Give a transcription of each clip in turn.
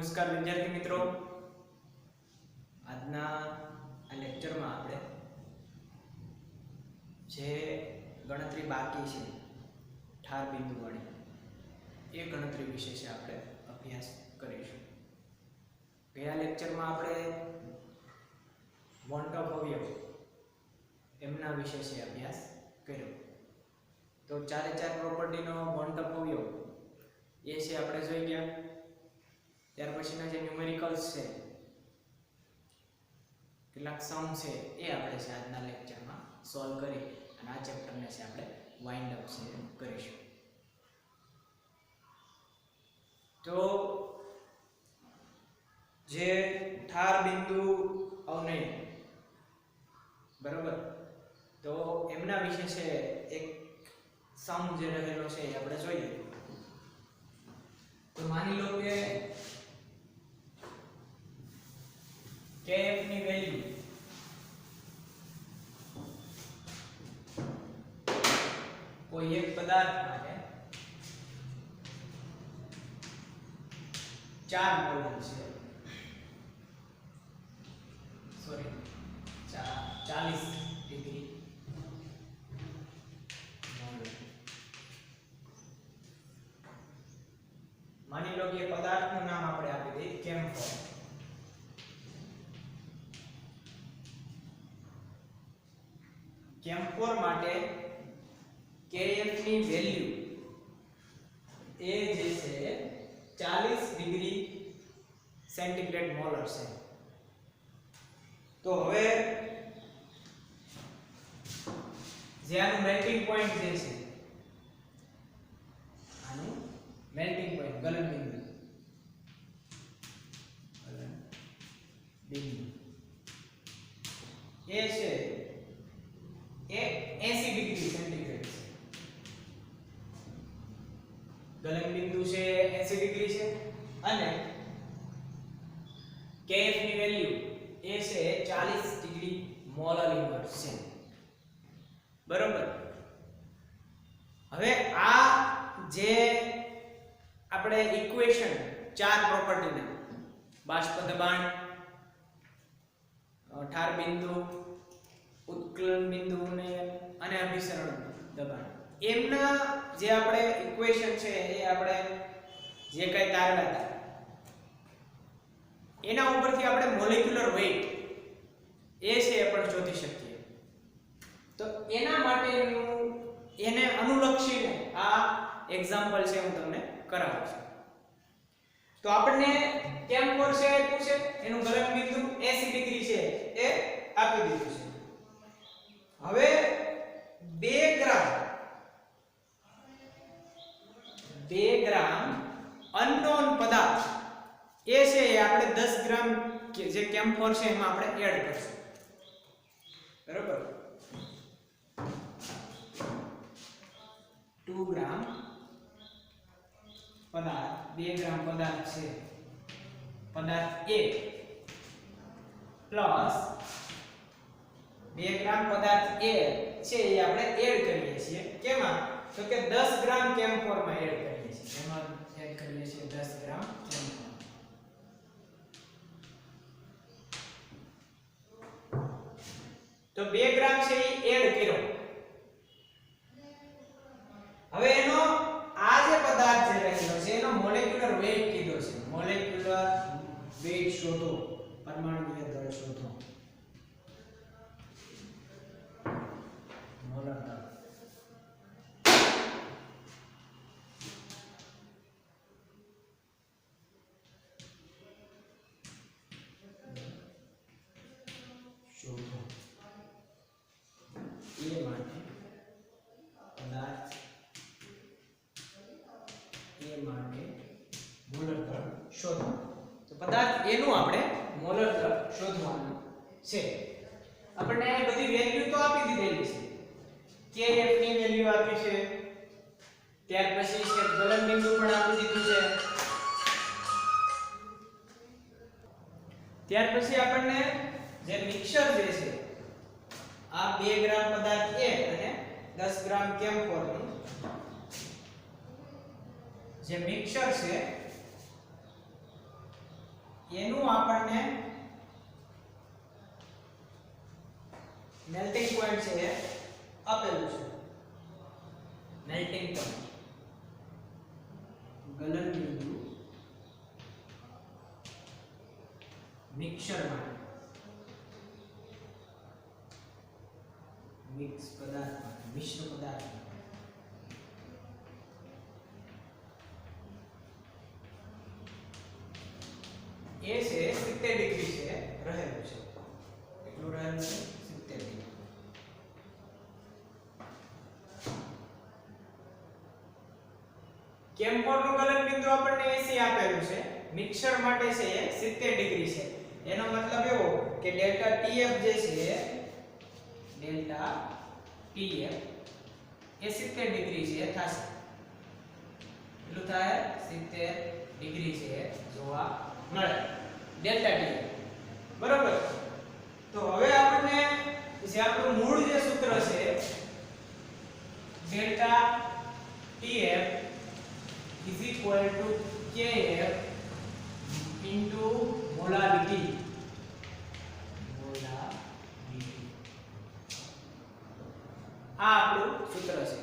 નમસ્કાર વિદ્યાર્થી મિત્રો, આજના આ લેક્ચરમાં આપણે જે ગણતરી બાકી છે ઠાર બિંદુ વાળી એ ગણતરી વિશે છે આપણે અભ્યાસ કરીશું. ગયા લેક્ચરમાં આપણે વોન્ટ ઓફ અવયવ એમના વિશે છે અભ્યાસ કર્યો. તો ચારે ચાર પ્રોપર્ટીનો વોન્ટ ઓફ અવયવ એ છે આપણે જોઈ ગયા. ત્યાર પછીના જે ન્યુમેરિકલ્સ છે, કેટલાક સમ છે, એ આપણે છે આજના લેક્ચરમાં સોલ્વ કરી અને આ ચેપ્ટરને છે આપણે વાઇન્ડ અપ છે કરીશું. તો જે ઠાર બિંદુ અવનય બરાબર, તો એમના વિશે છે એક સમ જે રહેલો છે એ આપણે જોઈએ. તો માની લો કે kf ની વેલ્યુ કોઈ એક પદાર્થ માટે 4 મોલ છે, સોરી 40 ડિગ્રી મોલ. માની લો કે પદાર્થનું નામ આપણે આપી દઈએ કેમ્ફોર. કેમ્ફોર માટે kf ની વેલ્યુ એ જે છે 40 ડિગ્રી સેન્ટીગ્રેડ મોલર છે. તો હવે જે આનું મેલ્ટિંગ પોઈન્ટ જે છે, આનું મેલ્ટિંગ પોઈન્ટ ગલનબિંદુ એ છે એ 80 ડિગ્રી સેન્ટીગ્રેડ છે. ગલનબિંદુ છે 80 ડિગ્રી છે અને kf ની વેલ્યુ એ છે 40 ડિગ્રી મોલર ઇન્વર્સ છે. બરોબર. હવે આ જે આપણે ઇક્વેશન ચાર પ્રોપર્ટીના બાષ્પ દબાણ, ઠાર બિંદુ, ઉત્કલન બિંદુ અને અભિસરણ દબાણ, એમના જે આપણે ઇક્વેશન છે એ આપણે જે કઈ તારવ્યા હતા એના ઉપરથી આપણે મોલેક્યુલર વેઇટ એ છે એ પણ શોધી શકીએ. તો એના માટેનું એને અનુલક્ષીને આ એક્ઝામ્પલ છે હું તમને કરાવું છું. તો આપણને કેમ્ફોર છે આપ્યું છે, એનું ગલનબિંદુ 80 ડિગ્રી છે એ આપી દીધું છે. હવે 2 ગ્રામ અનનોન પદાર્થ એ છે એ આપણે 10 ગ્રામ જે કેમ્ફોર છે એમાં આપણે એડ કરશું. બરોબર. 2 ગ્રામ પદાર્થ, 2 ગ્રામ પદાર્થ છે, પદાર્થ A પ્લસ 2 ગ્રામ પદાર્થ A છે એ આપણે એડ કરીએ છીએ. કેમાં? તો કે 10 ગ્રામ કેમ્ફોર માં એડ કરીએ છીએ. એમાં એડ કરીએ છીએ 10 ગ્રામ કેમ્ફોર. તો 2 ગ્રામ છે એ એડ કર્યો. હવે એનો આ જે પદાર્થ જે રહેલો છે એનો મોલેક્યુલર વેઇટ કીધો છે. મોલેક્યુલર વેઇટ શોધો, પરમાણુય દળ શોધો. મોલર દળ શોધો. એ માટે પદાર્થ એ માટે મોલર દળ શોધો. તો પદાર્થ એનું આપણે મોલર દળ શોધવાનું છે. આપણને આ બધી વેલ્યુ તો આપી દીધેલી છે. kf ની વેલ્યુ આપી છે, ત્યાર પછી છે ગલનબિંદુ પણ આપી દીધું છે. ત્યાર પછી આપણને જે મિક્સર જે છે આ 2 ગ્રામ પદાર્થ A અને 10 ગ્રામ કેમ્ફોર નું જે મિક્સર છે એનું આપણને મેલ્ટિંગ પોઈન્ટ છે એ આપેલું છે. મેલ્ટિંગ પોઈન્ટ ગલન બિંદુ મિક્સર માટે, મિક્સ પદાર્થ માટે, મિશ્ર પદાર્થ માટે. એ છે 70 ડિગ્રી છે રહેલું છે. કેટલું રહેલું છે? 70 ડિગ્રી. કેમ્ફોરનું ગલન બિંદુ આપણને 80 આપેલું છે. મિક્સર માટે છે એ 70 ડિગ્રી છે. એનો મતલબ એવો કે ડેલ્ટા TF જે છે ડેલ્ટા TF એ 70 ડિગ્રી છે થશે. કેટલું થાય? 70 ડિગ્રી છે જોવા મળે ડેલ્ટા TF. બરોબર. તો હવે આપણને જે આપણું મૂળ જે સૂત્ર છે delta TF is equal to Kf into molarity. આ આપણું સૂત્ર છે.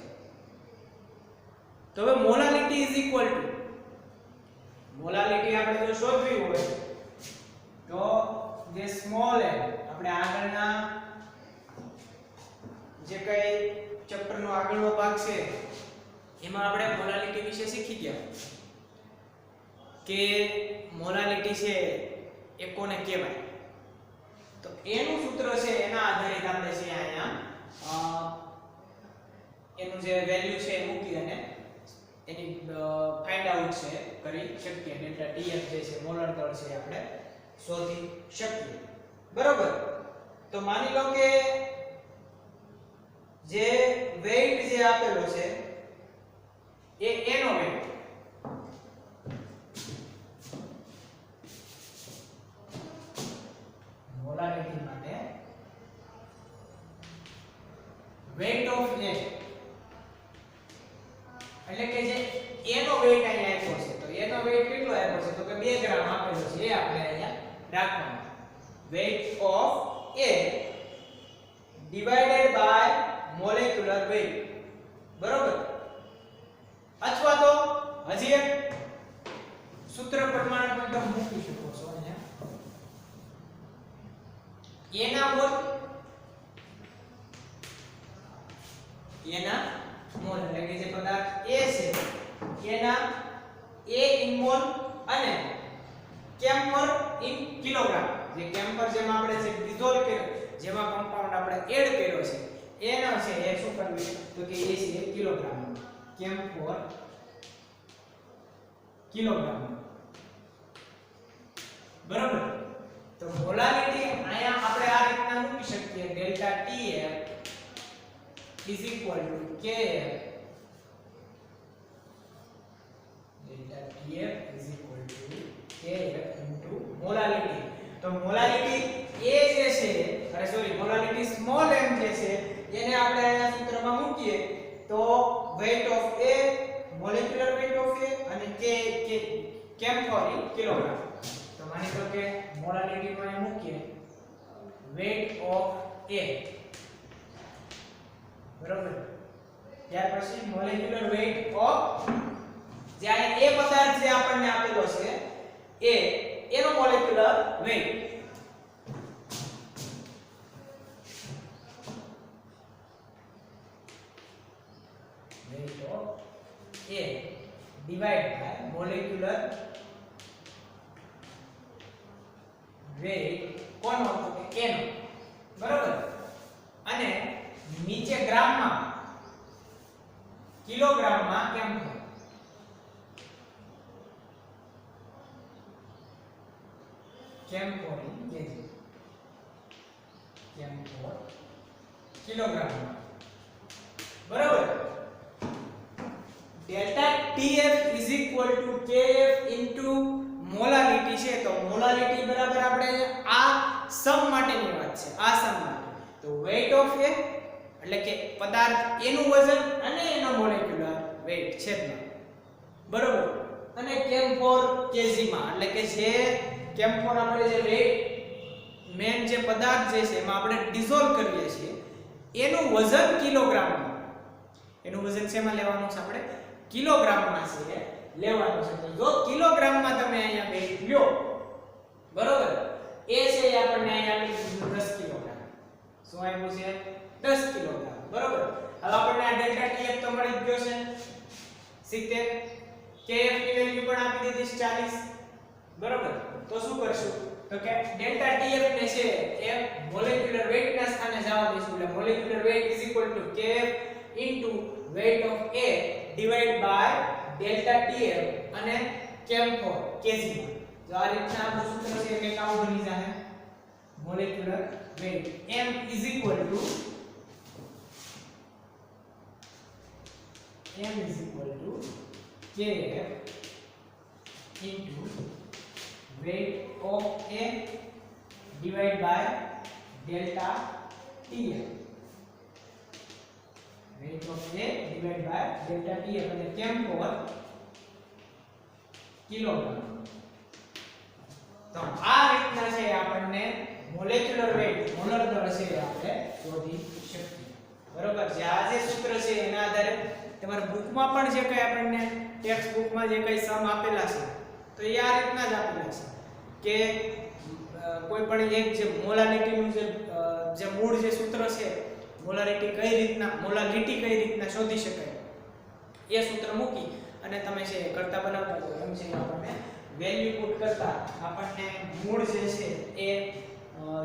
તો હવે molality is equal to, molality આપણે જો શોધવી હોય તો જે સ્મોલ m આપણે આગળના જે કઈ ચેપ્ટરનો આગળનો ભાગ છે એમાં આપણે મોલાલિટી વિશે શીખી ગયા કે મોલાલિટી છે એ કોને કહેવાય. તો એનું સૂત્ર છે એના આધારિત આપણે છે અહીંયા એનું જે વેલ્યુ છે એ મૂકી અને એની ફાઇન્ડ આઉટ છે કરી શકીએ. ડેલ્ટા TF જે છે મોલર દળ છે આપણે શોધી શકીએ. બરોબર. તો માની લો કે જે વેઇટ જે આપેલો છે એ એનો વેઇટ મોલારિટી માટે વેઇટ ઓફ A એટલે કે જે A નો વેઇટ અહીંયા આપ્યો છે તો A નો વેઇટ કેટલો આપ્યો છે તો કે 2 ગ્રામ આપેલો છે. એ આપણે અહીંયા રાખવાનું. Weight of A divided by molecular weight. બરોબર. અથવા તો હજી એક સૂત્ર પ્રમાણે પણ તમે મૂકી શકો છો અહીંયા. A ના મોલ એટલે કે જે પદાર્થ A છે એના A ઇન મોલ અને કેમ્ફર ઇન કિલોગ્રામ. જે કેમ્ફર જેમાં આપણે જે ડિઝોલ્વ કર્યો જેમાં કમ્પાઉન્ડ આપણે એડ કર્યો છે એનો છે એ શું કરવું તો કે એ છે કિલોગ્રામ. Chamfer kilogram. બરાબર. તો મોલારિટી અહીંયા આપણે આ રીતના મૂકી શકીએ delta TF is equal to Kf. delta TF is equal to Kf into molarity. તો મોલારિટી A જે છે અરે સોરી મોલારિટી સ્મોલ m જે છે એને આપણે અહીંયા સૂત્રમાં મૂકીએ તો weight of A molecular weight of A અને K કેમ્ફર ઇન કિલોગ્રામ. તો માની લો કે મોલારિટી માં મૂકીએ weight of A. બરોબર. ત્યાર પછી મોલેક્યુલર વેઇટ ઓફ જે આ A પદાર્થ જે આપણને આપેલો છે એનો molecular weight of A divide by molecular weight કોનો તો કે એનો. બરોબર. અને નીચે ગ્રામમાં કિલોગ્રામમાં camphor. Camphor in KG. Camphor કિલોગ્રામમાં. બરાબર. Delta TF is equal to Kf into molarity છે તો મોલારિટી બરાબર આપણે આ સમ માટેની વાત છે. આ સમ માટે તો weight of A એટલે કે પદાર્થ એનું વજન અને એનો મોલેક્યુલર વેઇટ છેદમાં. બરોબર. અને કેમ્ફોર કેજી માં એટલે કે જે કેમ્ફોર આપણે જે વેટ મેન જે પદાર્થ જે છે એમાં આપણે ડિઝોલ્વ કરીએ છીએ એનું વજન કિલોગ્રામમાં, એનું વજન શેમાં લેવાનું છે આપણે કિલોગ્રામમાં છે લેવાનું છે. તો જો કિલોગ્રામમાં તમે અહીંયા વેટ લ્યો બરોબર એ છે એ આપણને અહીંયા આપી દીધું 10 કિલોગ્રામ. શું આવ્યું છે 10 કિલોગ્રામ બરોબર. હવે આપણને આ ડેલ્ટા ટીએફ તો મળી જ ગયો છે 70, કેએફ ની વેલ્યુ પણ આપી દીધી છે 40 બરોબર. તો શું કરશું તો કે ડેલ્ટા ટીએફ ને છે એ મોલેક્યુલર વેઇટ ના સ્થાને જવા દઈશું. એટલે molecular weight is equal to kf into weight of A divide by delta TF અને કેમ્ફોર kg. જો આ રીતના આપણું સૂત્ર છે કે કામ બની જાય molecular weight m is equal to kf into weight of A divided by delta TF. Weight of A divided by delta TF અને કેમ્ફોર કિલોગ્રામ. તો આ રીતના છે આપણને મોલેક્યુલર વેઇટ મોલર દળ છે આપણે શોધી શકીએ બરોબર. જે આ જે સૂત્ર છે એના આધારે તમારા બુકમાં પણ જે કઈ આપણને ટેક્સ્ટ બુકમાં જે કઈ સમ આપેલા છે તો એ આ રીતના જ આપેલા છે કે કોઈ પણ એક જે મોલાલિટીનું જે મૂળ જે સૂત્ર છે મોલાલિટી કઈ રીતના શોધી શકાય એ સૂત્ર મૂકી અને તમે છે કરતા બનાવતા તો એમ છે આપણને વેલ્યુ પુટ કરતા આપણને મૂળ જે છે એ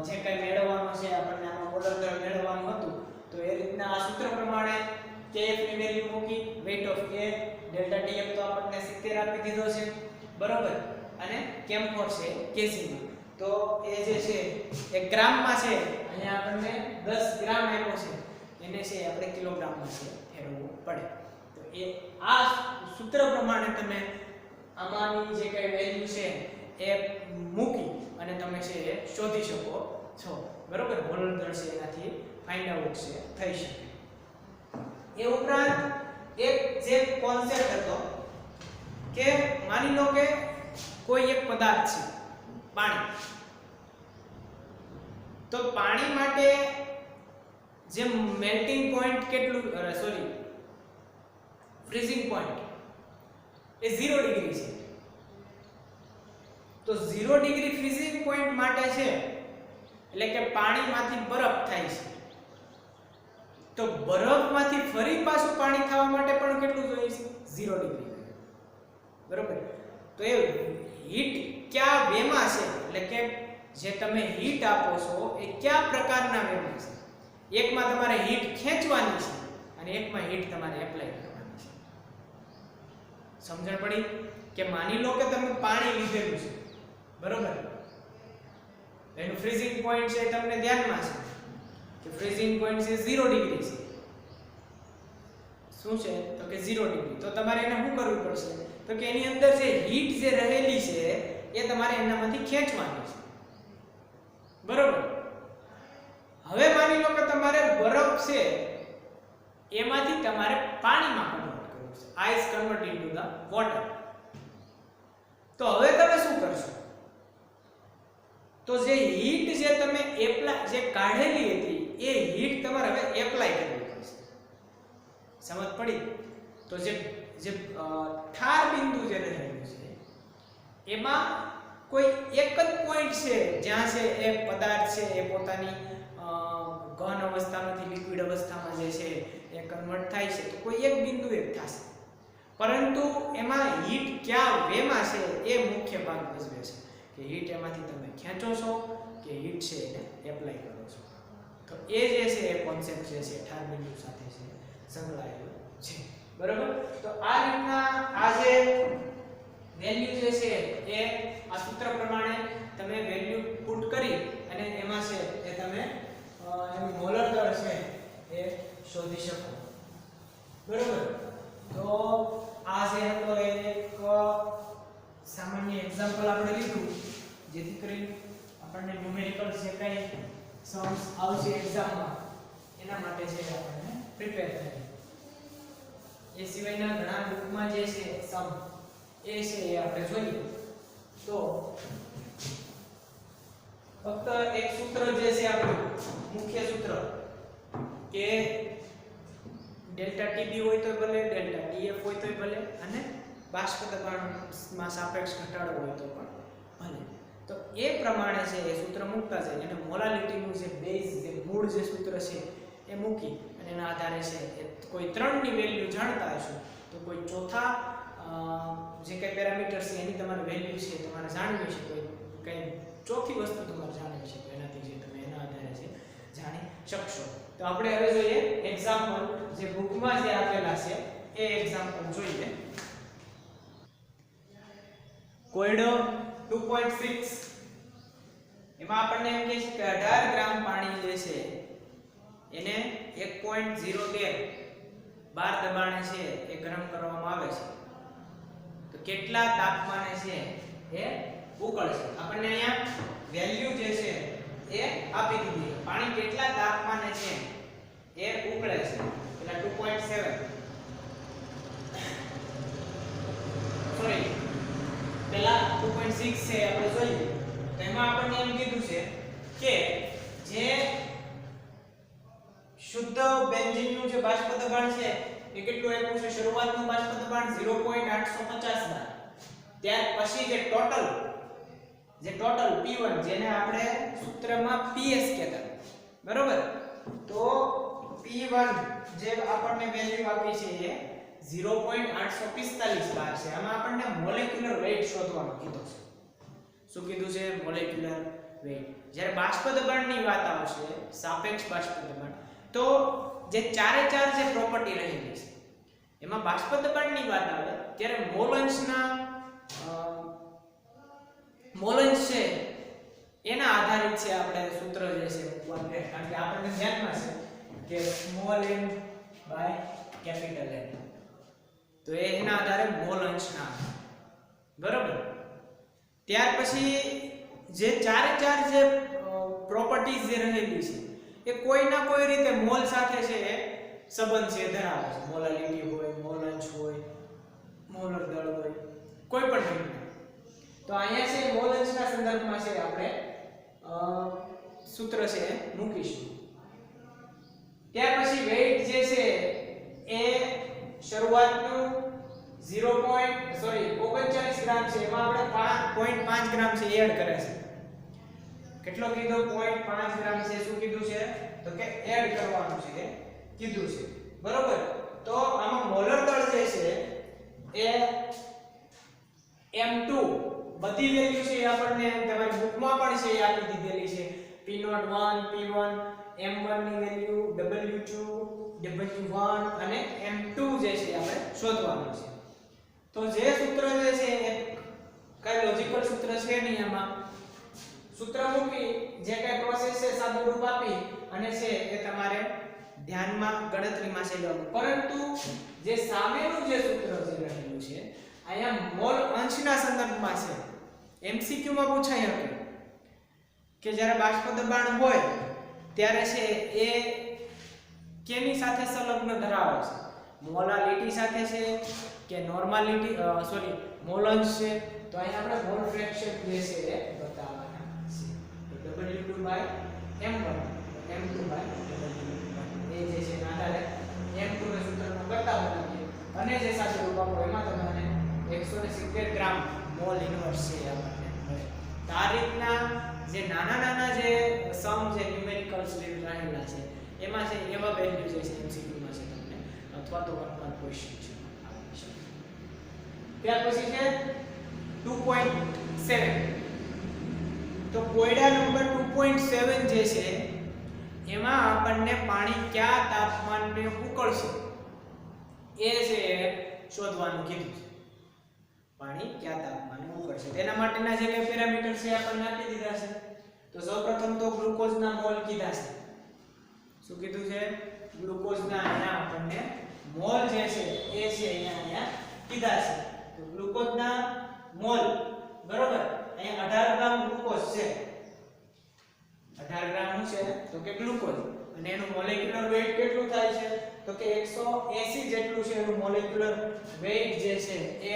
જે કઈ મેળવવાનું છે આપણને આમાં મોલર દળ મેળવવાનું હતું તો એ રીતના આ સૂત્ર પ્રમાણે kf ની વેલ્યુ મૂકી weight of A delta TF તો આપણને 70 આપી દીધો છે બરોબર અને કેમ્ફોર છે kg માં. તો એ જે છે એક ગ્રામમાં છે અહીંયા આપણને 10 ગ્રામ આપ્યો છે એને છે આપણે કિલોગ્રામમાં છે ફેરવવું પડે. તો એ આ સૂત્ર પ્રમાણે તમે આમાંની જે કઈ વેલ્યુ છે એ મૂકી અને તમે છે એ શોધી શકો છો બરોબર. મોલર દળ છે એનાથી ફાઇન્ડ આઉટ છે થઈ શકે. એ ઉપરાંત એક જે કોન્સેપ્ટ હતો કે માની લો કે કોઈ એક પદાર્થ છે પાણી, તો પાણી માટે જે મેલ્ટિંગ પોઈન્ટ કેટલું ફ્રીઝિંગ પોઈન્ટ એ 0 ડિગ્રી છે. તો 0 ડિગ્રી ફ્રીઝિંગ પોઈન્ટ માટે છે એટલે કે પાણીમાંથી બરફ થાય છે. તો બરફમાંથી ફરી પાછું પાણી થવા માટે પણ કેટલું જોઈએ છે 0 ડિગ્રી બરોબર. તો એ હીટ કયા વેમાં છે એટલે કે જે તમે હીટ આપો છો એ કયા પ્રકારના વેમાં છે. એકમાં તમારે હીટ ખેંચવાની છે અને એકમાં હીટ તમારે એપ્લાય કરવાની છે. સમજણ પડી કે માની લો કે તમે પાણી લીધેલું છે બરોબર. એનું ફ્રીઝિંગ પોઈન્ટ છે તમને ધ્યાનમાં છે કે ફ્રીઝિંગ પોઈન્ટ છે 0 ડિગ્રી છે. શું છે તો કે 0 ડિગ્રી. તો તમારે એને શું કરવું પડશે તો કે એની અંદર જે હીટ જે રહેલી છે એ તમારે એનામાંથી ખેંચવાની છે બરોબર. હવે માની લો કે તમારે બરફ છે એમાંથી તમારે પાણીમાં કન્વર્ટ કરવું છે. Ice convert into the water. તો હવે તમે શું કરશો તો જે હીટ જે તમે જે કાઢેલી હતી એ હીટ તમારે હવે એપ્લાય કરવી પડશે. સમજ પડી. તો જે ઠાર બિંદુ જે રહેલું છે એમાં કોઈ એક જ પોઈન્ટ છે જ્યાં છે એ પદાર્થ છે એ પોતાની ઘન અવસ્થામાંથી લિક્વિડ અવસ્થામાં જે છે એ કન્વર્ટ થાય છે. તો કોઈ એક બિંદુ એક થશે પરંતુ એમાં હીટ કયા વેમાં છે એ મુખ્ય ભાગ ભજવે છે કે હીટ એમાંથી તમે ખેંચો છો કે હીટ છે એને એપ્લાય કરો છો. તો એ જે છે એ કોન્સેપ્ટ જે છે ઠાર બિંદુ સાથે છે સંકળાયેલો છે બરોબર. તો આ રીતના આ જે વેલ્યુ જે છે એ આ સૂત્ર પ્રમાણે તમે વેલ્યુ પુટ કરી અને એમાં છે એ તમે એનું મોલર દળ છે એ શોધી શકો બરોબર. તો આ જે હતો એ એક સામાન્ય એક્ઝામ્પલ આપણે લીધું જેથી કરીને આપણને ન્યુમેરિકલ જે કઈ સમ્સ આવશે એક્ઝામમાં એના માટે છે આપણને પ્રિપેર થાય. એ સિવાયના ઘણા બુકમાં જે છે સમ એ છે એ આપણે જોઈએ. તો ફક્ત એક સૂત્ર જે છે આપણું મુખ્ય સૂત્ર કે ડેલ્ટા ટીબી હોય તો ભલે, ડેલ્ટા ટીએફ હોય તો ભલે, અને બાષ્પ દબાણમાં સાપેક્ષ ઘટાડો હોય તો પણ ભલે. તો એ પ્રમાણે છે એ સૂત્ર મૂકતા જાય અને મોલાલિટીનું જે બેઝ જે મૂળ જે સૂત્ર છે એ મૂકી અને એના આધારે છે એ કોઈ ત્રણની વેલ્યુ જાણતા હશો તો કોઈ ચોથા જે કઈ પેરામીટર છે એની તમારે વેલ્યુ છે તમારે જાણવી છે, કોઈ કઈ ચોથી વસ્તુ તમારે જાણવી છે તો એનાથી જે તમે એના આધારે છે જાણી શકશો. તો આપણે હવે જોઈએ એક્ઝામ્પલ જે બુકમાં જે આપેલા છે એ એક્ઝામ્પલ જોઈએ. કોયડો 2.6 એમાં આપણને એમ કહે છે કે 18 ગ્રામ પાણી જે છે એને 1.013 બાર દબાણે છે એ ગરમ કરવામાં આવે છે. તો કેટલા તાપમાને છે એ ઉકળશે. આપણને અહીંયા વેલ્યુ જે છે એ આપી દીધી. પાણી કેટલા તાપમાને છે એ ઉકળે છે. એટલે 2.7 સોરી પેલા 2.6 છે આપણે જોઈએ. તો એમાં આપણને એમ કીધું છે કે જે શુદ્ધ બેન્ઝીનનું જે બાષ્પ દબાણ છે એ કેટલું આપ્યું છે? શરૂઆતનું બાષ્પ દબાણ 0.850 બાર. ત્યાર પછી જે ટોટલ P1 જેને આપણે સૂત્રમાં PS કહેતા, બરોબર? તો P1 જે આપણને વેલ્યુ આપી છે એ 0.845 બાર છે. આમાં આપણને મોલેક્યુલર વેઇટ શોધવાનું કીધું છે. શું કીધું છે? Molecular weight. જ્યારે બાષ્પ દબાણની વાત આવશે, સાપેક્ષ બાષ્પ દબાણ, તો જે ચારે ચાર જે પ્રોપર્ટી રહેલી છે એમાં બાષ્પ દબાણની વાત આવે ત્યારે મોલન્સ છે એના આધારિત છે આપણે સૂત્ર જે છે મૂકવાનું રહે. કારણ કે આપણને ધ્યાનમાં છે કે small n by capital N, તો એના આધારે મોલન્સ ના, બરોબર? ત્યાર પછી જે ચારે ચાર જે પ્રોપર્ટીઝ જે રહેલી છે એ કોઈ ના કોઈ રીતે મોલ સાથે છે એ સંબંધ છે ધરાવે છે. મોલાલિટી હોય, મોલન્સ હોય, મોલર દળ હોય, કોઈ પણ રીતે. તો અહીંયા છે મોલન્સના સંદર્ભમાં છે આપણે સૂત્ર છે મૂકીશું. ત્યાર પછી વેઇટ જે છે એ શરૂઆતનું 39 ગ્રામ છે એમાં આપણે 0.5 ગ્રામ છે એડ કરે છે. કેટલો કીધો? 0.5 ગ્રામ છે. શું કીધું છે? તો કે એડ કરવાનું છે કીધું છે, બરોબર? તો આમાં મોલર દળ જે છે એ M2 બધી વેલ્યુ છે એ આપણને તમારી બુકમાં પણ છે એ આપી દીધેલી છે. P01 P1 M1 ની વેલ્યુ, W2 W1 અને M2 જે છે આપણે શોધવાનું છે. તો જે સૂત્ર જે છે એ કઈ લોજિકલ સૂત્ર છે નહીં. આમાં સૂત્ર મૂકી જે કઈ પ્રોસેસ છે સાદું રૂપ આપી અને છે એ તમારે ધ્યાનમાં ગણતરીમાં છે લેવાનું. પરંતુ જે સામેનું જે સૂત્ર જે રહેલું છે અહીંયા મોલ અંશના સંદર્ભમાં છે. MCQ માં પૂછાય હતું કે જ્યારે બાષ્પ દબાણ હોય ત્યારે છે એ કેની સાથે સંલગ્ન ધરાવે છે? મોલાલિટી સાથે છે કે નોર્માલિટી મોલન્સ છે? તો અહીંયા આપણે મોલ ફ્રેક્શન જે છે એ બતાવવાના છે. તો W2 by M1 M2 by W1 એ જે છે આધારે M2 ના સૂત્રનો બતાવવાના છે. અને જે સાથે રૂપ આપો એમાં તમને 170 ગ્રામ મોલ ઇન્વર્સ છે આપણને મળે. તો આ રીતના જે નાના જે સમ જે ન્યુમેરિકલ્સ રહેલા છે એમાં છે એવા વેલ્યુ જે છે MCQ માં છે તમને અથવા તો વર્કમાં ક્વેશ્ચન છે આવી શકે. ત્યાર પછી છે 2.7. તો કોયડા નંબર 2.7 જે છે એમાં આપણને પાણી કયા તાપમાને ઉકળશે એ છે શોધવાનું કીધું છે. પાણી કયા તાપમાને ઉકળશે તેના માટેના જે કઈ પેરામીટર છે આપણને આપી દીધા છે. તો સૌપ્રથમ તો ગ્લુકોઝના મોલ કીધા છે. શું કીધું છે? ગ્લુકોઝના અહીંયા આપણને મોલ જે છે એ છે અહીંયા કીધા છે. તો ગ્લુકોઝના મોલ, બરોબર? અહીંયા 18 ગ્રામ ગ્લુકોઝ છે. 18 ગ્રામ છે તો કે ગ્લુકોઝ, અને એનું મોલેક્યુલર વેઇટ કેટલું થાય છે? તો કે 180 જેટલું છે એનું મોલેક્યુલર વેઇટ જે છે એ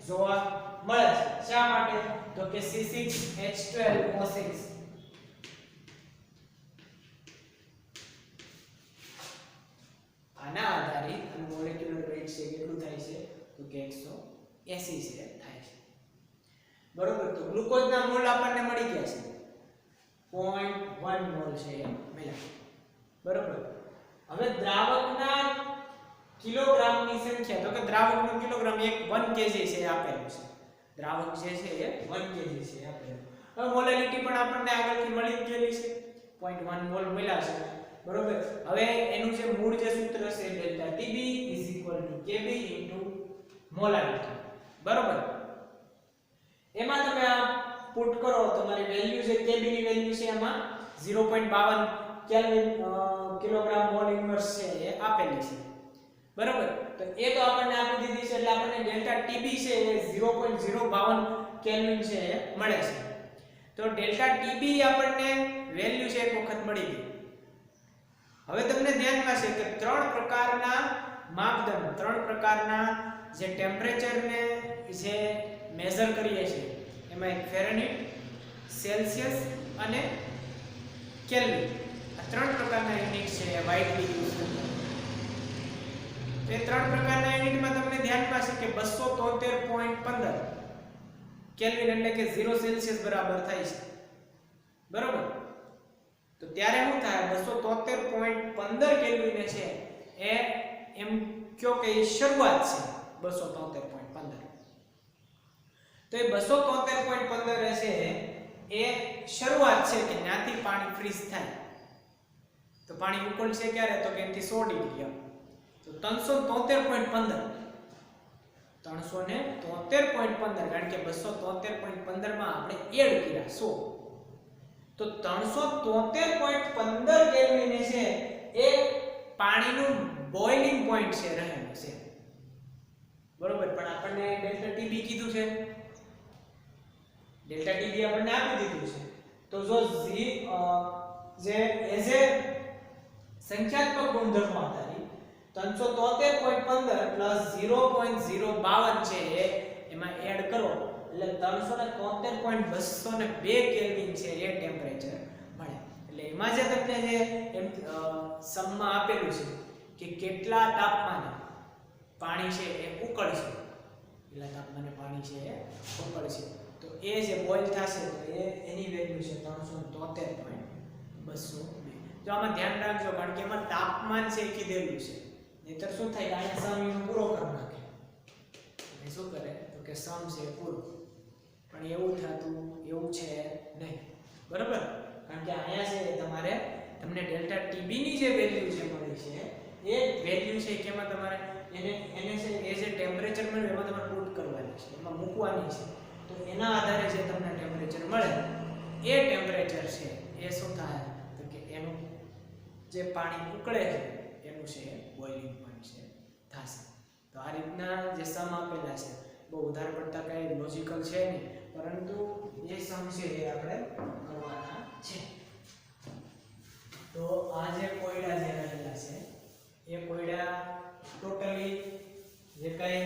જોવા મળે છે. શા માટે? તો કે C6H12O6 આના આધારિત અને મોલેક્યુલર વેઇટ છે કેટલું થાય છે? તો કે 180 છે થાય છે. બરોબર. તો ગ્લુકોઝના મોલ આપણને મળી ગયા છે 0.1 મોલ છે એ મળ્યા. બરોબર. હવે દ્રાવકના કિલોગ્રામની સંખ્યા, તો કે દ્રાવકનું કિલોગ્રામ 1 kg છે આપેલું છે. દ્રાવક જે છે એ 1 kg છે આપેલું. હવે મોલેલિટી પણ આપણને આગળથી મળી ગયેલી છે 0.1 મોલ મળ્યા છે. બરોબર. હવે એનું જે મૂળ જે સૂત્ર છે ડેલ્ટા Tb Kb મોલારિટી. બરોબર. એમાં તમે આ પુટ કરો, તમારી વેલ્યુ છે Kb ની વેલ્યુ છે એમાં 0.52 કેલ્વિન કિલોગ્રામ મોલ ઇન્વર્સ છે એ આપેલી છે. બરોબર. તો એ તો આપણને આપી દીધી છે એટલે આપણને ડેલ્ટા Tb છે એ 0.052 કેલ્વિન છે એ મળે છે. તો ડેલ્ટા Tb આપણને વેલ્યુ છે એક વખત મળી ગઈ. હવે તમને ધ્યાનમાં છે કે ત્રણ પ્રકારના માપદંડ, ત્રણ પ્રકારના જે ટેમ્પરેચરને જે મેઝર કરીએ છીએ એમાં એક ફેરનહીટ, સેલ્સિયસ અને કેલ્વિન, આ ત્રણ પ્રકારના યુનિટ છે એ વાઇડલી યુઝ કરતા. તો એ ત્રણ પ્રકારના યુનિટમાં તમને ધ્યાનમાં છે કે 273.15 કેલ્વિન એટલે કે 0 સેલ્સિયસ બરાબર થાય છે. બરોબર. તો ત્યારે શું થાય? 273.15 કેલ્વિન છે એ એમ કયો કે શરૂઆત છે 273.15. તો એ 273.15 છે એ શરૂઆત છે કે ત્યાંથી પાણી ફ્રીઝ થાય. તો પાણી ઉકળશે ક્યારે? તો કે એનાથી 100 ડિગ્રી આપ. તો 373.15 કારણ કે 273.15 માં આપણે એડ કર્યા 100. તો 373.15 કેલ્વિન છે એ પાણીનું બોઇલિંગ પોઈન્ટ છે રહેલું છે. બરોબર. પણ આપણને ડેલ્ટા Tb કીધું છે, ડેલ્ટા Tb આપણને આપી દીધું છે. તો જો જે એઝ એ સંખ્યાત્મક ગુણધર્મ આધારિત 373.15 પ્લસ 0.052 છે એમાં એડ કરો એટલે 373.202 કેલ્વિન છે એ ટેમ્પરેચર મળે. એટલે એમાં જે તમને જે સમમાં આપેલું છે કે કેટલા તાપમાને પાણી છે એ ઉકળશે, કેટલા તાપમાને પાણી છે એ ઉકળશે, તો એ જે બોઇલ થશે તો એની વેલ્યુ છે 373.202. જો આમાં ધ્યાન રાખજો કારણ કે એમાં તાપમાન છે એ કીધેલું છે. નહીતર શું થાય? અહીંયા સમ પૂરો કરી નાખે. એ શું કરે? તો કે સમ છે પૂરો. પણ એવું છે નહીં. બરાબર. કારણ કે અહીંયા છે તમારે તમને ડેલ્ટા Tb ની જે વેલ્યુ છે મળી છે એ વેલ્યુ છે કેમાં તમારે એને છે એ જે ટેમ્પરેચર મળે એમાં તમારે પુટ કરવાની છે, એમાં મૂકવાની છે. તો એના આધારે જે તમને ટેમ્પરેચર મળે એ ટેમ્પરેચર છે એ શું થાય? તો કે એનું જે પાણી ઉકળે છે એનું છે બોઇલિંગ પોઈન્ટ છે થશે. તો આ રીતના જે સમ આપેલા છે બહુ વધારે પડતા કઈ લોજિકલ છે નહીં, પરંતુ એ સમ છે એ આપણે કરવાના છે. તો આ જે કોયડા જે રહેલા છે એ કોયડા ટોટલી જે કઈ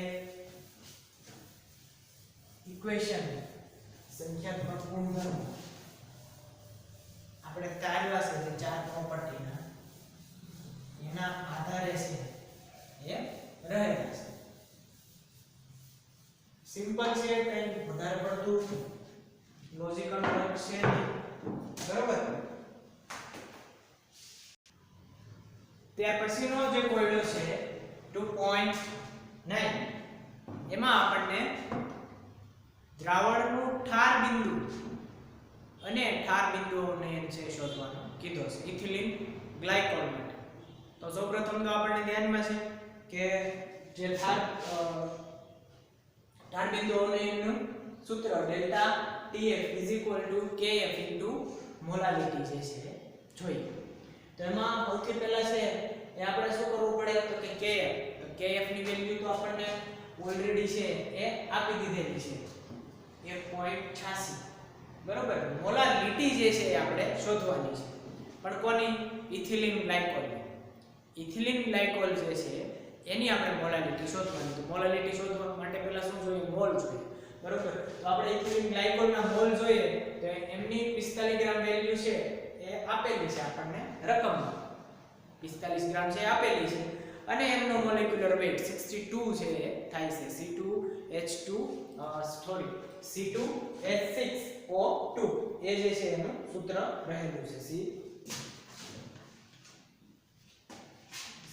ઇક્વેશન સંખ્યાત્મક ગુણધર્મ આપણે તારવા છે જે ચાર પ્રોપર્ટીના એના આધારે છે એ રહેલા છે. સિમ્પલ છે, કઈ વધારે પડતું લોજિકલ વર્ક છે નહીં. બરોબર. ત્યાર પછીનો જે કોયડો છે 2.9 એમાં આપણને દ્રાવણનું ઠાર બિંદુ અને ઠાર બિંદુઓને છે શોધવાનો કીધો છે ઇથિલિન ગ્લાયકોલ માટે. તો સૌપ્રથમ તો આપણને ધ્યાનમાં છે કે જે ઠાર બિંદુઓનું સૂત્ર ડેલ્ટા TF KF મોલાલિટી જે છે જોઈએ. તો એમાં સૌથી પહેલા છે એ આપણે શું કરવું પડે? તો કે KF. તો KF ની વેલ્યુ તો આપણને ઓલરેડી છે એ આપી દીધેલી છે 1.86. બરોબર. મોલાલિટી જે છે એ આપણે શોધવાની છે. પણ કોની? Ethylene glycol. ઇથિલિન ગ્લાયકોલ જે છે એની આપણે મોલાલિટી શોધવાની. તો મોલાલિટી શોધવા માટે પહેલા શું જોઈએ? મોલ જોઈએ, બરોબર. તો આપણે ઇથિલિન ગ્લાયકોલના મોલ જોઈએ તો એમની 45 ગ્રામ વેલ્યુ છે એ આપેલી છે આપણને રકમમાં, 45 ગ્રામ છે આપેલી છે અને એમનો મોલેક્યુલર વેઇટ 62 છે એ થાય છે. C2H6O2 એ જે છે એનું સૂત્ર રહેલું છે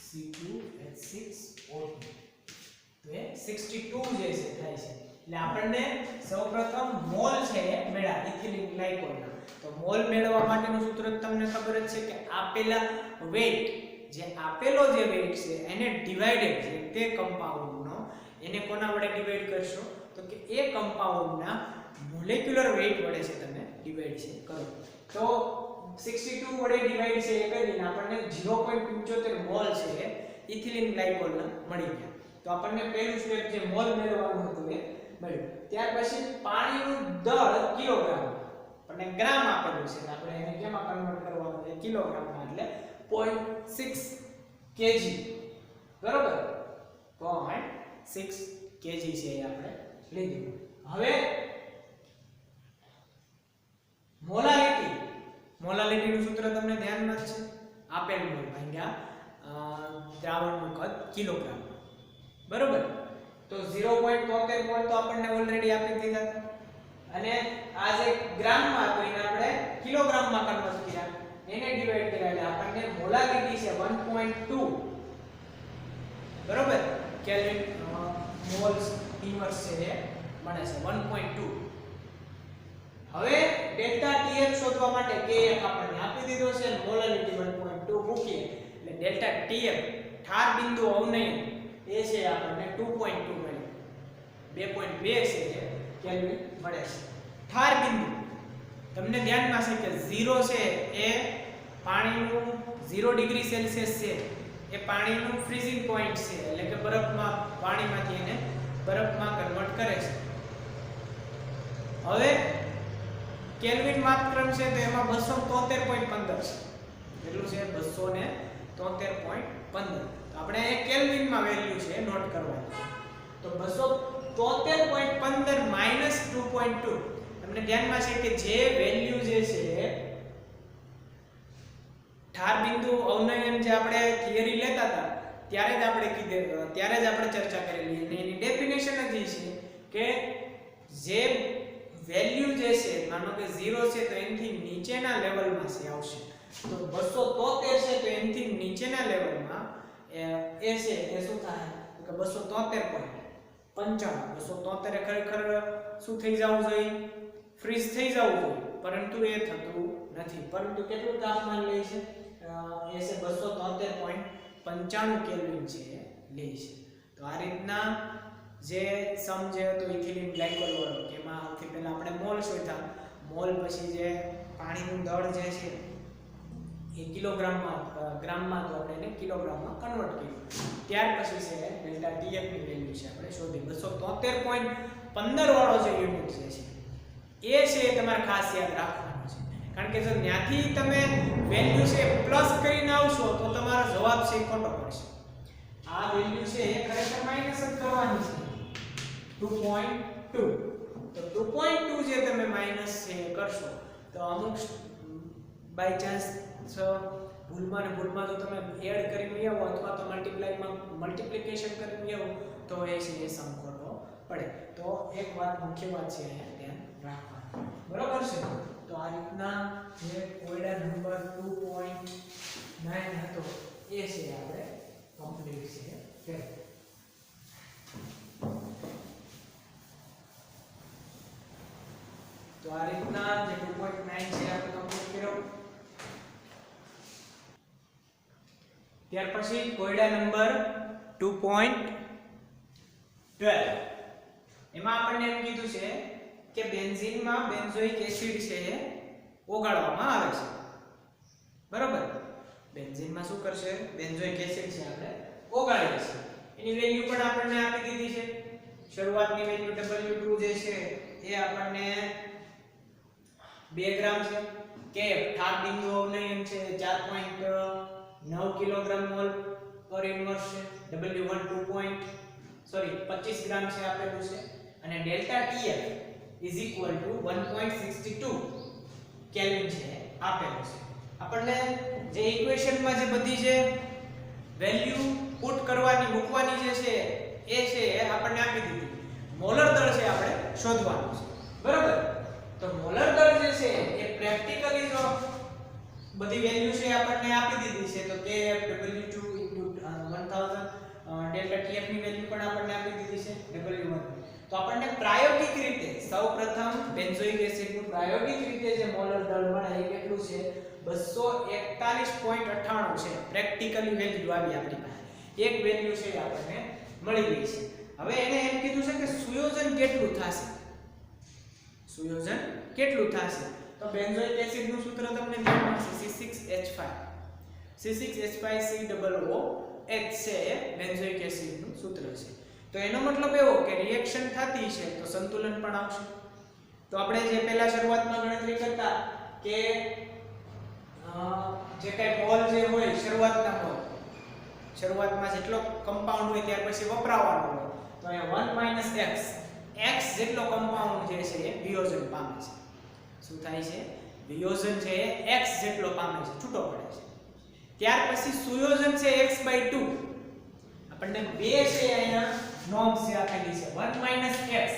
C2H6O2 તો એ 62 જે છે થાય છે. એટલે આપણને સૌપ્રથમ મોલ છે એ મેળા ઇથિલિન ગ્લાયકોલના. તો મોલ મેળવવા માટેનું સૂત્ર તમને ખબર જ છે કે આપેલા વેઇટ જે આપેલો જે વેઇટ છે એને ડિવાઇડેડ છે તે કમ્પાઉન્ડનો, એને કોના વડે ડિવાઇડ કરશો તો કે એ કમ્પાઉન્ડના મોલેક્યુલર વેઇટ વડે છે તમે ડિવાઇડ છે કરો. તો 62 વડે ડિવાઇડ છે એ કરીને આપણને 0.75 મોલ છે એ ઇથિલિન ગ્લાયકોલના મળી ગયા. તો આપણને પહેલું સ્ટેપ જે મોલ મેળવવાનું હતું એ મળ્યું. ત્યાર પછી પાણીનું દળ કિલોગ્રામ, આપણને ગ્રામ આપેલું છે એટલે આપણે એને કેમાં કન્વર્ટ કરવાનું છે કિલોગ્રામમાં, એટલે 0.6 kg, બરોબર. 0.6 kg છે એ આપણે લીધું. હવે મોલાલિટીનું સૂત્ર તમને ધ્યાનમાં જ છે, આપેલ મોલ ભાગ્યા દ્રાવણનું કદ કિલોગ્રામ, બરોબર. તો 0.73 મોલ તો આપણને ઓલરેડી આપી દીધા હતા અને આ જે ગ્રામમાં હતો એને આપણે કિલોગ્રામમાં કન્વર્ટ કર્યા, એને ડિવાઇડ કર્યા એટલે આપણને મોલાલિટી છે 1.2, બરોબર. કેલ્વિન મોલ્સ ઇન્વર્સ છે એ મળે છે 1.2. હવે ડેલ્ટા TF શોધવા માટે Kf આપણને આપી દીધો છે, મોલાલિટી 1.2 મૂકીએ એટલે ડેલ્ટા TF ઠાર બિંદુ અવનયન એ છે આપણને 2.2 મળે, 2.2 છે એ કેલ્વિન મળે છે. ઠાર બિંદુ તમને ધ્યાનમાં છે કે 0 છે એ પાણીનું 0 ડિગ્રી સેલ્સિયસ છે એ પાણીનું ફ્રીઝિંગ પોઈન્ટ છે, એટલે કે બરફમાં પાણીમાંથી એને બરફમાં કન્વર્ટ કરે છે. હવે કેલ્વિન માપક્રમ છે તો એમાં 273.15 છે. કેટલું છે? 273.15. તો આપણે એ કેલ્વિનમાં વેલ્યુ છે નોટ કરવાની. તો 273.15 માઈનસ 2.2. તમને ધ્યાનમાં છે કે જે વેલ્યુ જે છે ઠાર બિંદુ અવનયન જે આપણે થિયરી લેતા હતા ત્યારે જ આપણે ચર્ચા કરેલી અને એની ડેફિનેશન જ છે કે જે વેલ્યુ જે છે માનો કે 0 છે તો એનથી નીચેના લેવલમાં છે આવશે. તો 273 છે તો એનથી નીચેના લેવલમાં એ છે એ શું થાય તો કે 273.95. 273 ખરેખર શું થઈ જવું જોઈએ? ફ્રીઝ થઈ જવું જોઈએ, પરંતુ એ થતું નથી. પરંતુ કેટલું તાપમાન લે છે? એ છે 273.95 કેલ્વિન છે લે છે. તો આ રીતના જે સમ જે હતો ઇથિલિન ગ્લાયકોલ વાળો કે એમાં સૌથી પહેલા આપણે મોલ શોધ્યા, મોલ પછી જે પાણીનું દળ જે છે એ કિલોગ્રામમાં ગ્રામમાં તો આપણે એને કિલોગ્રામમાં કન્વર્ટ કર્યું. ત્યાર પછી છે ડેલ્ટા TF ની વેલ્યુ છે આપણે શોધી 273.15 વાળો જે યુનિટ જે છે એ છે તમારે ખાસ યાદ રાખવાનું છે, કારણ કે જો ત્યાંથી તમે વેલ્યુ છે પ્લસ કરીને આવશો તો તમારો જવાબ છે ખોટો પડશે. આ વેલ્યુ છે એ ખરેખર માઈનસ જ કરવાની છે 2.2. તો 2.2 જે તમે માઈનસ છે કરશો તો અમુક બાય ચાન્સ ભૂલમાં તો તમે એડ કરીને આવો અથવા તો મલ્ટીપ્લિકેશન કરીને આવો તો એ છે એ સમ ખોટો પડે. તો એક વાત મુખ્ય વાત છે અહીંયા ધ્યાન રાખવાનું, બરોબર છે. તો આ રીતના જે કોયડા નંબર 2.9 હતો એ છે આપણે કમ્પ્લીટ છે. તો આ રીતના જે 2.9 છે આપણે કમ્પ્લીટ કર્યો. ત્યાર પછી કોયડા નંબર 2.12 એમાં આપણને એમ કીધું છે કે બેન્ઝીનમાં બેન્ઝોઇક એસિડ છે એ ઓગાળવામાં આવે છે, બરોબર. બેન્ઝીનમાં શું કરશે? બેન્ઝોઇક એસિડ છે આપણે ઓગાળીએ છીએ. એની વેલ્યુ પણ આપણને આપી દીધી છે. શરૂઆતની વેલ્યુ W2 જે છે એ આપણને 2 ગ્રામ છે. Kf ઠાર બિંદુ અવનયન છે 4.9 કિલોગ્રામ મોલ પર ઇન્વર્સ છે. W1 25 ગ્રામ છે આપેલું છે. અને ડેલ્ટા TF = 1.62 કેલ્વિન છે આપેલું છે. આપણને જે ઇક્વેશનમાં જે બધી જે વેલ્યુ પુટ કરવાની મૂકવાની જે છે એ છે આપણને આપી દીધી. મોલર દળ છે આપણે શોધવાનું છે. બરાબર? તો મોલર દળ જે છે એ પ્રેક્ટિકલી જો બધી વેલ્યુ છે આપણને આપી દીધી છે તો Kf W2 1000 ડેલ્ટા TF ની વેલ્યુ પણ આપણને આપી દીધી છે W1. તો આપણને પ્રાયોગિક રીતે સૌપ્રથમ બેન્ઝોઇક એસિડ નું પ્રાયોગિક રીતે જે મોલર દળ મળે એ કેટલું છે 241.98 છે. પ્રેક્ટિકલી વેલ્યુ આવી આપણી પાસે. એક વેલ્યુ છે આપણને મળી ગઈ છે. હવે એને એમ કીધું છે કે સુયોજન કેટલું થશે? સુયોજન કેટલું થશે? તો બેન્ઝોઇક એસિડ નું સૂત્ર તમને ધ્યાનમાં છે C6H5. C6H5COOH છે બેન્ઝોઇક એસિડ નું સૂત્ર છે. તો એનો મતલબ એવો કે રિએક્શન થતી છે તો સંતુલન પણ આવશે. તો આપણે જે પહેલા શરૂઆતમાં ગણતરી કરતા કે જે કઈ મોલ જે હોય શરૂઆતમાં જેટલો કમ્પાઉન્ડ હોય ત્યાર પછી વપરાવાનો હોય તો અહીંયા 1 - x જેટલો કમ્પાઉન્ડ જે છે એ વિયોજન પામે છે. શું થાય છે? વિયોજન છે એ x જેટલો પામે છે, છૂટો પડે છે. ત્યાર પછી સુયોજન છે x/2. આપણને બે છે અહીંયા નોર્મ છે આપેલી છે 1 - x.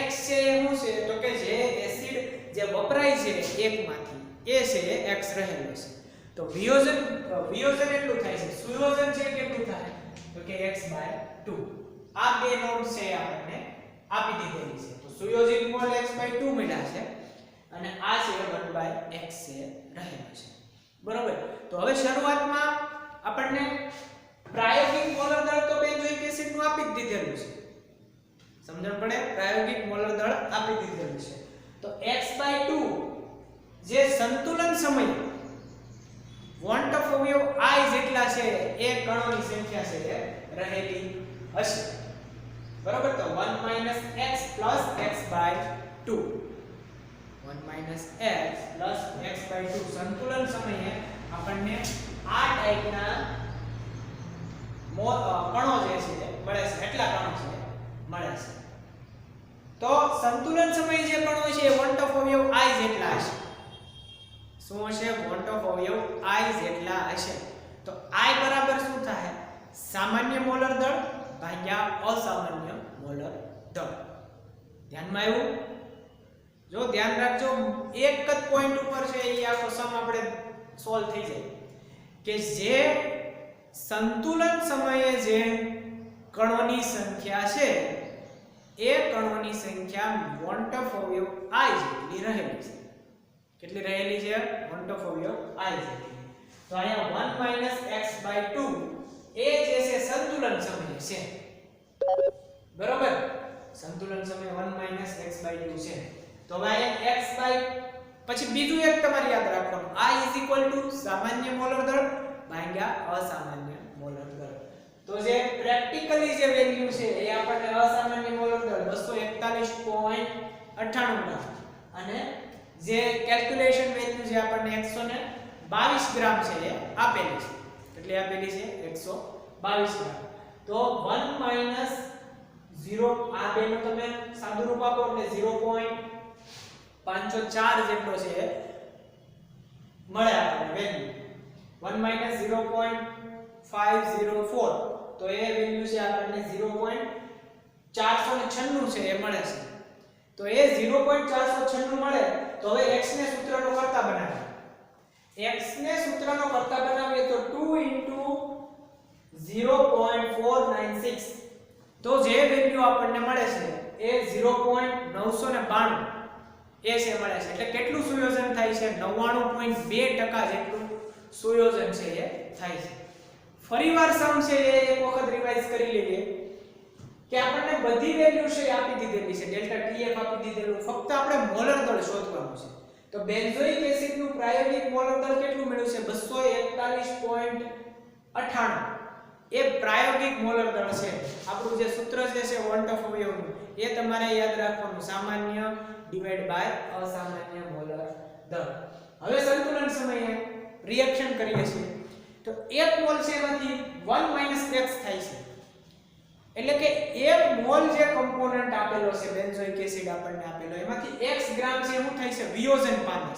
x છે એ શું છે તો કે જે એસિડ જે વપરાય છે એકમાંથી એ છે x રહેલો છે. તો વિયોજન એટલું થાય છે. સુયોજન છે કેટલું થાય તો કે x/2. આ બે નોર્મ છે આપણને આપી દીધેલી છે. તો સુયોજિત મોલ x/2 મળ્યા છે અને આ છે 1/x છે રહેલો છે. બરોબર? તો હવે શરૂઆતમાં આપણને પ્રાયોગિક મોલર દળ તો બેન્ઝોઇક એસિડ નું આપી દીધેલું છે. સમજણ પડે? પ્રાયોગિક મોલર દળ આપી દીધેલું છે. તો x/2 જે સંતુલન સમય વોન્ટ ઓફ અવયવ I જેટલા છે એ કણોની સંખ્યા છે રહેલી હશે. બરોબર? તો 1 - x + x/2 1 - x + x/2 સંતુલન સમયે આપણને આ ટાઈપના કણો જે છે મળે છે. એટલા કણો છે મળે છે. તો સંતુલન સમયે જે કણો છે એ વોન્ટ ઓફ અવયવ I જેટલા હશે. શું હશે? વોન્ટ ઓફ અવયવ I જેટલા હશે. તો I બરાબર શું થાય? સામાન્ય મોલર દળ ભાગ્યા અસામાન્ય મોલર દળ. ધ્યાનમાં આવ્યું? જો ધ્યાન રાખજો, એક જ પોઈન્ટ ઉપર છે એ આખો સમ આપણે સોલ્વ થઈ જાય કે જે સંતુલન સમયે જે કણોની સંખ્યા છે એ કણોની સંખ્યા વોન્ટ ઓફ અવયવ I જેટલી રહેલી છે. કેટલી રહેલી છે? વોન્ટ ઓફ અવયવ I જેટલી. તો અહીંયા 1 - x/2 એ જે છે સંતુલન સમય છે. બરોબર? સંતુલન સમય 1 - x/2 છે. તો હવે અહીંયા x પછી બીજું એક તમારે યાદ રાખવાનું I = સામાન્ય મોલર દળ ભાગ્યા અસામાન્ય મોલર દળ. તો જે પ્રેક્ટિકલી જે વેલ્યુ છે એ આપણને અસામાન્ય મોલર દળ 241.98 અને જે કેલ્ક્યુલેશન વેલ્યુ જે આપણને 122 ગ્રામ છે એ આપેલી છે. કેટલી આપેલી છે? 122 ગ્રામ. તો 1 - 0 આ બેનો તમે સાદું રૂપ આપો એટલે 0.504 જેટલો છે મળે આપણને વેલ્યુ. 1 - 0.504 તો એ વેલ્યુ છે આપણને 0.496 છે એ મળે છે. તો એ 0.496 મળે તો હવે x ને સૂત્રનો કર્તા બનાવીએ. x ને સૂત્રનો કર્તા બનાવીએ તો 2 * 0.496 તો જે વેલ્યુ આપણને મળે છે એ 0.992 એ છે મળે છે. એટલે કેટલું સુયોજન થાય છે? 99.2% જેટલું સુયોજન છે એ થાય છે. ફરીવાર સમ છે એ એક વખત રિવાઇઝ કરી લઈએ કે આપણને બધી વેલ્યુ છે આપી દીધેલી છે. ડેલ્ટા TF આપી દીધેલું, ફક્ત આપણે મોલર દળ શોધવાનું છે. તો બેન્ઝોઇક એસિડ નું પ્રાયોગિક મોલર દળ કેટલું મળ્યું છે? 241.98 એ પ્રાયોગિક મોલર દળ છે. આપણું જે સૂત્ર જે છે વોન્ટ ઓફ અવયવનું એ તમારે યાદ રાખવાનું, સામાન્ય / અસામાન્ય મોલર દળ. હવે સંતુલન સમયે રિએક્શન કરીએ છીએ તો 1 મોલ છે એમાંથી 1 - x થાય છે. એટલે કે 1 મોલ જે કમ્પોનન્ટ આપે આપેલો છે બેન્ઝોઇક એસિડ આપણને આપેલો એમાંથી x ગ્રામ છે શું થાય છે વિયોજન પામે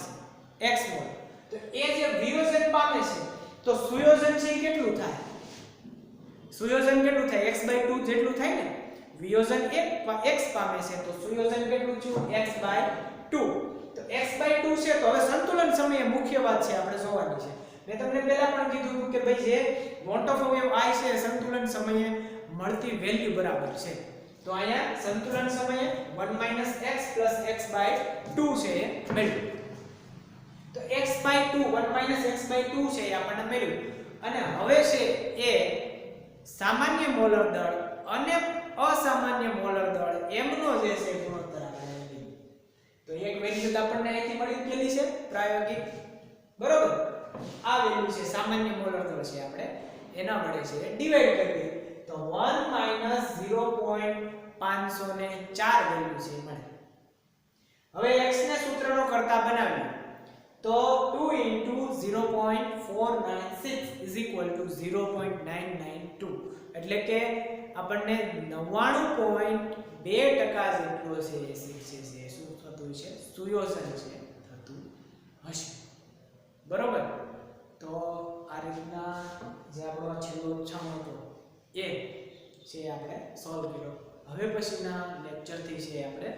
છે x મોલ તો એ જે વિયોજન પામે છે તો સુયોજન છે એ કેટલું થાય સુયોજન કેટલું થાય x/2 જેટલું થાય ને વિયોજન x પામે છે તો સુયોજન કેટલું થયું x/2 તો x/2 છે તો હવે સંતુલન સમયે મુખ્ય વાત છે આપણે જોવાની છે મેં તમને પહેલા પણ કીધું હતું કે ભાઈ જે મોટો અવયવ I છે સંતુલન સમયે મળતી વેલ્યુ બરાબર છે તો અહીંયા સંતુલન સમયે 1 - x + x/2 છે એ મળ્યું તો x/2 1 - x/2 છે એ આપણને મળ્યું અને હવે છે એ સામાન્ય મોલર દળ અને અસામાન્ય મોલર દળ એમનો જે છે ગુણોત્તર આપણે લઈએ તો એક વેલ્યુ તો આપણને અહીંથી મળી ગયેલી છે પ્રાયોગિક બરોબર આ વેલ્યુ છે સામાન્ય મોલર દળ છે આપણે એના વડે છે ડિવાઈડ કરીએ તો 1 - 0.504 વેલ્યુ છે મળે હવે x ને સૂત્રનો કરતા બનાવીએ તો 2 * 0.496 = 0.992 એટલે કે આપણને 99.2% જેટલો છે એસિડ છે શું થતું છે સુયોજન છે થતું હશે બરોબર તો આ રીતના જે આપણો છેલ્લો છાણો હતો એ છે આપણે સોલ્વ કર્યો હવે પછીના લેક્ચર થી છે આપણે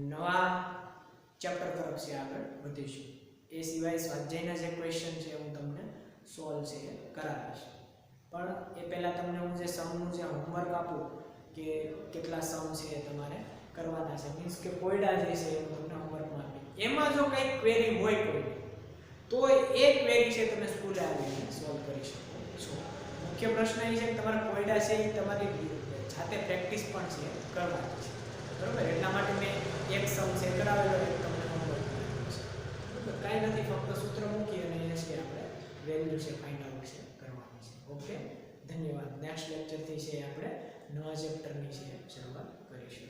નવા ચેપ્ટર તરફ છે આગળ વધીશું એ સિવાય સ્વાધ્યાયના જે ક્વેશ્ચન છે હું તમને સોલ્વ છે કરાવીશ પણ એ પહેલા તમને હું જે સમનું જે હોમવર્ક આપું કે કેટલા સમ છે તમારે કરવાના છે મીન્સ કે કોયડા જે છે હું તમને હોમવર્કમાં આપી એમાં જો કંઈ ક્વેરી હોય કોઈ તો એ ક્વેરી છે તમે સ્કૂલે આવીને સોલ્વ કરી શકો છો મુખ્ય પ્રશ્ન એ છે કે તમારા કોયડા છે એ તમારી જાતે પ્રેક્ટિસ પણ છે કરવાની છે બરોબર એટલા માટે મેં એક સમ છે કરાવેલો એક તમને હોમવર્ક આપ્યો છે બરોબર કાંઈ નથી ફક્ત સૂત્ર મૂકી અને એ છે આપણે વેલ્યુ છે ફાઇન્ડ આઉટ છે કરવાની છે ઓકે ધન્યવાદ નેક્સ્ટ લેક્ચરથી છે આપણે નવા ચેપ્ટરની છે શરૂઆત કરીશું